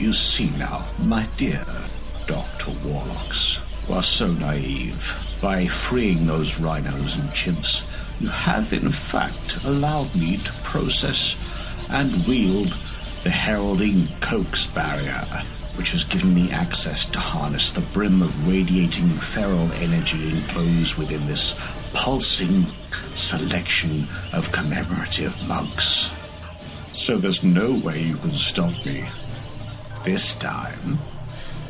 You see now, my dear Dr. Warlocks, you are so naive. By freeing those rhinos and chimps, you have in fact allowed me to process and wield the heralding Coax barrier, which has given me access to harness the brim of radiating feral energy enclosed within this pulsing selection of commemorative monks. So there's no way you can stop me. This time.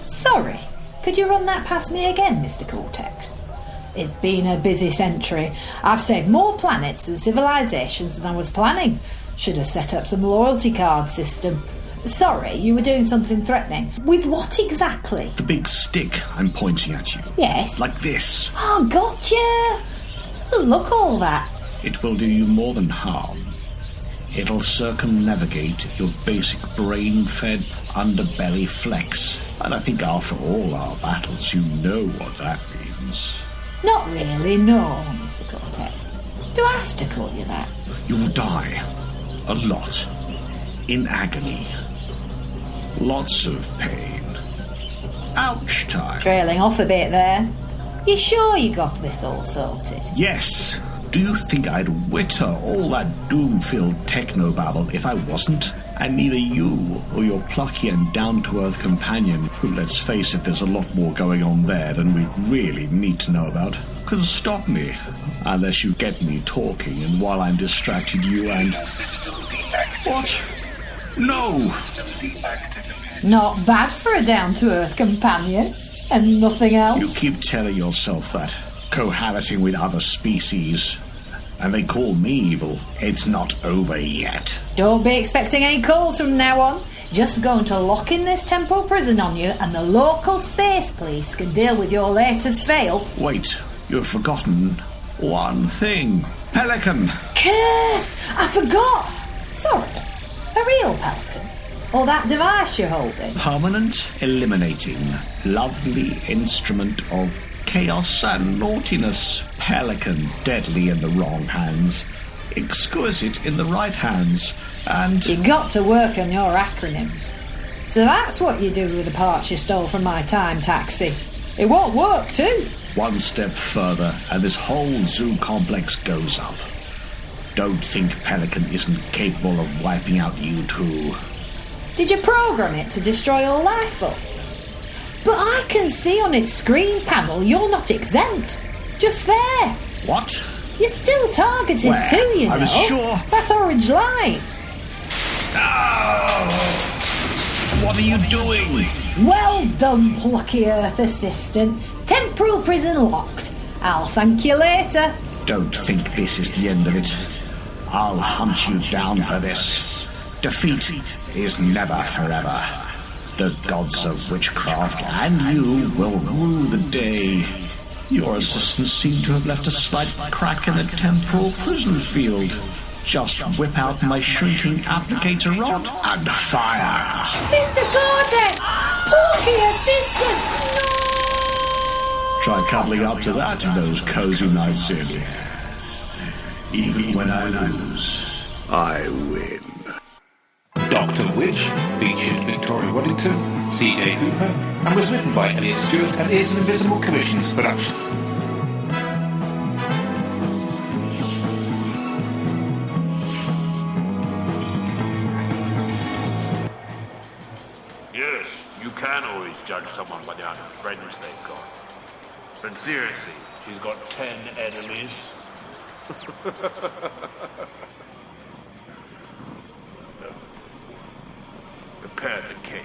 Sorry, could you run that past me again, Mr. Cortex? It's been a busy century. I've saved more planets and civilizations than I was planning. Should have set up some loyalty card system. Sorry, you were doing something threatening. With what exactly? The big stick I'm pointing at you. Yes. Like this. Oh, gotcha. Doesn't look all that. It will do you more than harm. It'll circumnavigate your basic brain-fed underbelly flex. And I think after all our battles, you know what that means. Not really, no, Mr. Cortex. Do I have to call you that? You'll die. A lot. In agony. Lots of pain. Ouch time. Trailing off a bit there. You sure you got this all sorted? Yes. Do you think I'd witter all that doom-filled technobabble if I wasn't? And neither you or your plucky and down-to-earth companion, who, let's face it, there's a lot more going on there than we really need to know about, can stop me. Unless you get me talking, and while I'm distracted you and... What? No! Not bad for a down-to-earth companion. And nothing else? You keep telling yourself that. Cohabiting with other species. And they call me evil. It's not over yet. Don't be expecting any calls from now on. Just going to lock in this temporal prison on you, and the local space police can deal with your latest fail. Wait, you've forgotten one thing. Pelican! Curse! I forgot! Sorry, a real pelican? Or that device you're holding? Permanent eliminating. Lovely instrument of chaos and naughtiness. Pelican, deadly in the wrong hands. Exquisite in the right hands. And... You got to work on your acronyms. So that's what you do with the parts you stole from my time taxi. It won't work too. One step further and this whole zoo complex goes up. Don't think Pelican isn't capable of wiping out you too. Did you program it to destroy all life forms? But I can see on its screen panel you're not exempt. Just there. What? You're still targeted Where? too, you know. I was sure. That orange light. Oh! What are you doing? Well done, plucky Earth assistant. Temporal prison locked. I'll thank you later. Don't think this is the end of it. I'll hunt you down for this. Defeat is never forever. The gods of witchcraft and you will rue the day. Your assistants seem to have left a slight crack in the temporal prison field. Just whip out my shrinking applicator rod and fire. Mr. Cortex! Porky assistant! No! Try cuddling up to that in those cozy nights in. Even when I lose, I win. Dr. Witch featured Victoria Waddington, C.J. Hooper, and was written by Elliot Stewart and is an Invisible Commissions production. Yes, you can always judge someone by the amount of friends they've got. But seriously, she's got 10 enemies. Prepare the cage.